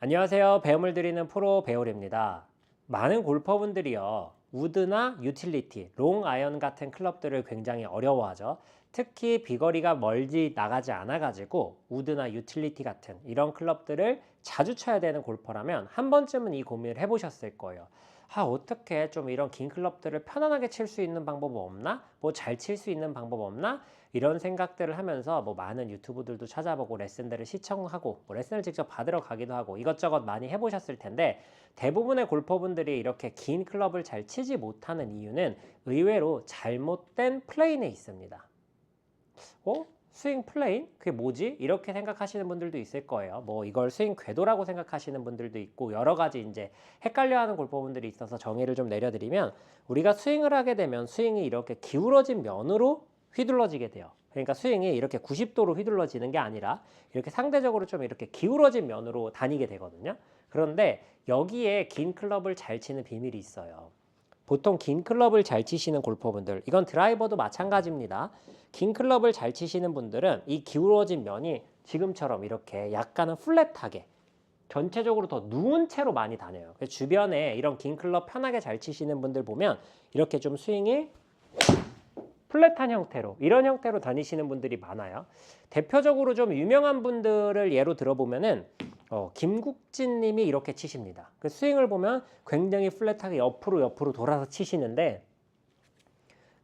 안녕하세요. 배움을 드리는 프로 배울입니다. 많은 골퍼분들이요. 우드나 유틸리티, 롱 아이언 같은 클럽들을 굉장히 어려워하죠. 특히 비거리가 멀리 나가지 않아가지고 우드나 유틸리티 같은 이런 클럽들을 자주 쳐야 되는 골퍼라면 한 번쯤은 이 고민을 해보셨을 거예요. 어떻게 좀 이런 긴 클럽들을 편안하게 칠 수 있는 방법 없나? 뭐 잘 칠 수 있는 방법 없나? 이런 생각들을 하면서 뭐 많은 유튜브들도 찾아보고 레슨들을 시청하고 뭐 레슨을 직접 받으러 가기도 하고 이것저것 많이 해보셨을 텐데, 대부분의 골퍼분들이 이렇게 긴 클럽을 잘 치지 못하는 이유는 의외로 잘못된 플레이에 있습니다. 스윙 플레인? 그게 뭐지? 이렇게 생각하시는 분들도 있을 거예요. 뭐 이걸 스윙 궤도라고 생각하시는 분들도 있고 여러 가지 이제 헷갈려하는 골퍼분들이 있어서 정의를 좀 내려드리면, 우리가 스윙을 하게 되면 스윙이 이렇게 기울어진 면으로 휘둘러지게 돼요. 그러니까 스윙이 이렇게 90도로 휘둘러지는 게 아니라 이렇게 상대적으로 좀 이렇게 기울어진 면으로 다니게 되거든요. 그런데 여기에 긴 클럽을 잘 치는 비밀이 있어요. 보통 긴 클럽을 잘 치시는 골퍼분들, 이건 드라이버도 마찬가지입니다. 긴 클럽을 잘 치시는 분들은 이 기울어진 면이 지금처럼 이렇게 약간은 플랫하게 전체적으로 더 누운 채로 많이 다녀요. 그래서 주변에 이런 긴 클럽 편하게 잘 치시는 분들 보면 이렇게 좀 스윙이 플랫한 형태로, 이런 형태로 다니시는 분들이 많아요. 대표적으로 좀 유명한 분들을 예로 들어보면은 김국진 님이 이렇게 치십니다. 그 스윙을 보면 굉장히 플랫하게 옆으로 돌아서 치시는데,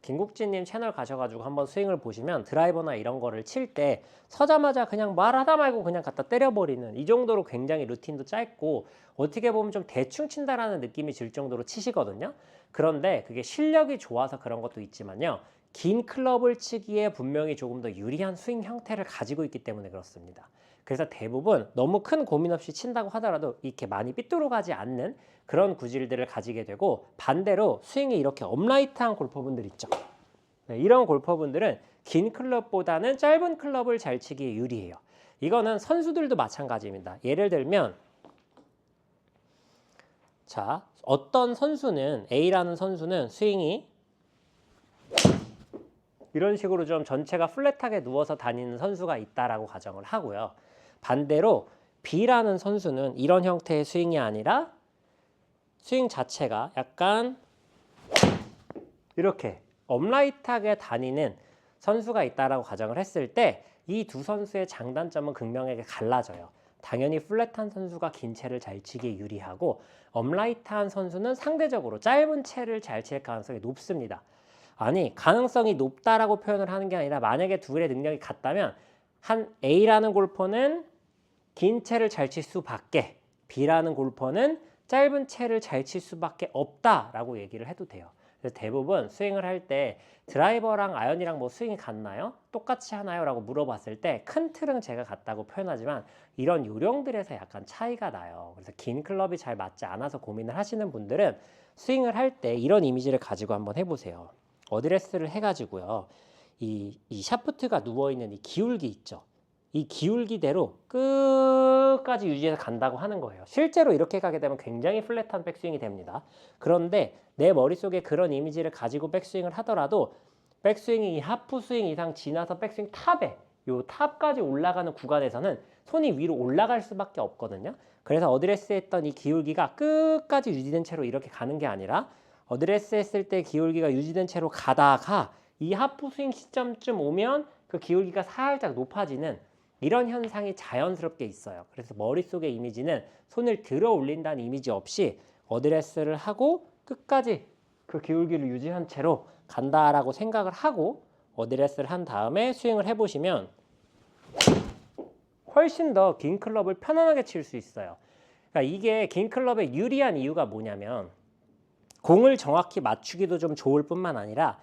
김국진 님 채널 가셔가지고 한번 스윙을 보시면 드라이버나 이런 거를 칠 때 서자마자 그냥 말하다 말고 그냥 갖다 때려버리는, 이 정도로 굉장히 루틴도 짧고 어떻게 보면 좀 대충 친다라는 느낌이 들 정도로 치시거든요. 그런데 그게 실력이 좋아서 그런 것도 있지만요, 긴 클럽을 치기에 분명히 조금 더 유리한 스윙 형태를 가지고 있기 때문에 그렇습니다. 그래서 대부분 너무 큰 고민 없이 친다고 하더라도 이렇게 많이 삐뚤어가지 않는 그런 구질들을 가지게 되고, 반대로 스윙이 이렇게 업라이트한 골퍼분들 있죠. 네, 이런 골퍼분들은 긴 클럽보다는 짧은 클럽을 잘 치기에 유리해요. 이거는 선수들도 마찬가지입니다. 예를 들면 자, 어떤 선수는, A라는 선수는 스윙이 이런 식으로 좀 전체가 플랫하게 누워서 다니는 선수가 있다라고 가정을 하고요. 반대로 B라는 선수는 이런 형태의 스윙이 아니라 스윙 자체가 약간 이렇게 업라이트하게 다니는 선수가 있다라고 가정을 했을 때, 이 두 선수의 장단점은 극명하게 갈라져요. 당연히 플랫한 선수가 긴 채를 잘 치기에 유리하고, 업라이트한 선수는 상대적으로 짧은 채를 잘 칠 가능성이 높습니다. 아니, 가능성이 높다라고 표현을 하는 게 아니라, 만약에 둘의 능력이 같다면 한 A라는 골퍼는 긴 채를 잘 칠 수밖에, B라는 골퍼는 짧은 채를 잘 칠 수밖에 없다라고 얘기를 해도 돼요. 그래서 대부분 스윙을 할 때 드라이버랑 아이언이랑 뭐 스윙이 같나요? 똑같이 하나요? 라고 물어봤을 때 큰 틀은 제가 같다고 표현하지만 이런 요령들에서 약간 차이가 나요. 그래서 긴 클럽이 잘 맞지 않아서 고민을 하시는 분들은 스윙을 할 때 이런 이미지를 가지고 한번 해보세요. 어드레스를 해가지고요, 이 샤프트가 누워있는 이 기울기 있죠. 이 기울기대로 끝까지 유지해서 간다고 하는 거예요. 실제로 이렇게 가게 되면 굉장히 플랫한 백스윙이 됩니다. 그런데 내 머릿속에 그런 이미지를 가지고 백스윙을 하더라도 백스윙이 이 하프 스윙 이상 지나서 백스윙 탑에, 요 탑까지 올라가는 구간에서는 손이 위로 올라갈 수밖에 없거든요. 그래서 어드레스 했던 이 기울기가 끝까지 유지된 채로 이렇게 가는 게 아니라, 어드레스 했을 때 기울기가 유지된 채로 가다가 이 하프 스윙 시점쯤 오면 그 기울기가 살짝 높아지는 이런 현상이 자연스럽게 있어요. 그래서 머릿속의 이미지는 손을 들어 올린다는 이미지 없이 어드레스를 하고 끝까지 그 기울기를 유지한 채로 간다라고 생각을 하고 어드레스를 한 다음에 스윙을 해보시면 훨씬 더 긴 클럽을 편안하게 칠 수 있어요. 그러니까 이게 긴 클럽의 유리한 이유가 뭐냐면, 공을 정확히 맞추기도 좀 좋을 뿐만 아니라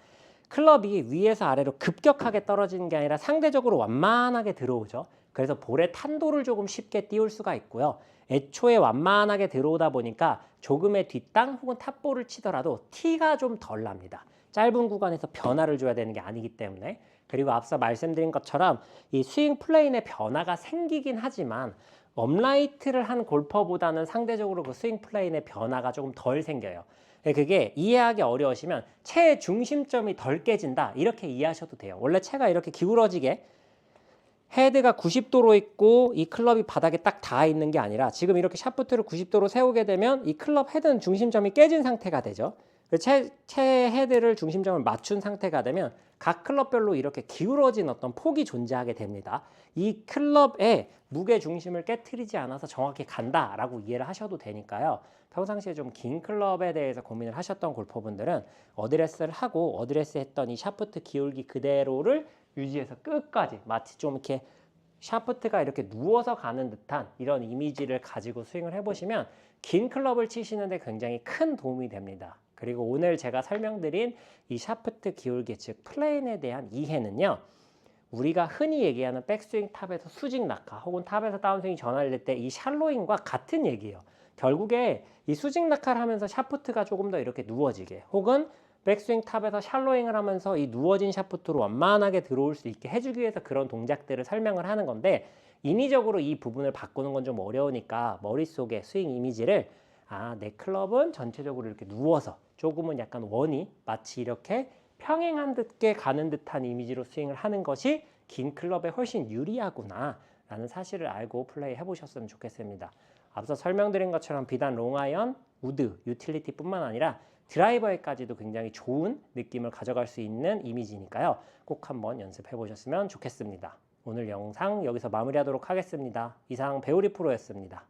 클럽이 위에서 아래로 급격하게 떨어지는 게 아니라 상대적으로 완만하게 들어오죠. 그래서 볼의 탄도를 조금 쉽게 띄울 수가 있고요. 애초에 완만하게 들어오다 보니까 조금의 뒷땅 혹은 탑볼을 치더라도 티가 좀 덜 납니다. 짧은 구간에서 변화를 줘야 되는 게 아니기 때문에. 그리고 앞서 말씀드린 것처럼 이 스윙 플레인의 변화가 생기긴 하지만 업라이트를 한 골퍼보다는 상대적으로 그 스윙 플레인의 변화가 조금 덜 생겨요. 그게 이해하기 어려우시면 채의 중심점이 덜 깨진다, 이렇게 이해하셔도 돼요. 원래 채가 이렇게 기울어지게 헤드가 90도로 있고 이 클럽이 바닥에 딱 닿아 있는 게 아니라 지금 이렇게 샤프트를 90도로 세우게 되면 이 클럽 헤드는 중심점이 깨진 상태가 되죠. 채 헤드를 중심점을 맞춘 상태가 되면 각 클럽별로 이렇게 기울어진 어떤 폭이 존재하게 됩니다. 이 클럽의 무게 중심을 깨트리지 않아서 정확히 간다라고 이해를 하셔도 되니까요. 평상시에 좀 긴 클럽에 대해서 고민을 하셨던 골퍼분들은 어드레스를 하고 어드레스 했던 이 샤프트 기울기 그대로를 유지해서 끝까지 마치 좀 이렇게 샤프트가 이렇게 누워서 가는 듯한 이런 이미지를 가지고 스윙을 해보시면 긴 클럽을 치시는데 굉장히 큰 도움이 됩니다. 그리고 오늘 제가 설명드린 이 샤프트 기울기 즉 플레인에 대한 이해는요. 우리가 흔히 얘기하는 백스윙 탑에서 수직 낙하 혹은 탑에서 다운스윙 전환될 때 이 샬로잉과 같은 얘기예요. 결국에 이 수직 낙하를 하면서 샤프트가 조금 더 이렇게 누워지게 혹은 백스윙 탑에서 샬로잉을 하면서 이 누워진 샤프트로 완만하게 들어올 수 있게 해주기 위해서 그런 동작들을 설명을 하는 건데 인위적으로 이 부분을 바꾸는 건 좀 어려우니까 머릿속에 스윙 이미지를 내 클럽은 전체적으로 이렇게 누워서 조금은 약간 원이 마치 이렇게 평행한 듯게 가는 듯한 이미지로 스윙을 하는 것이 긴 클럽에 훨씬 유리하구나 라는 사실을 알고 플레이 해보셨으면 좋겠습니다. 앞서 설명드린 것처럼 비단 롱아이언, 우드, 유틸리티뿐만 아니라 드라이버에까지도 굉장히 좋은 느낌을 가져갈 수 있는 이미지니까요. 꼭 한번 연습해 보셨으면 좋겠습니다. 오늘 영상 여기서 마무리하도록 하겠습니다. 이상 배우리 프로였습니다.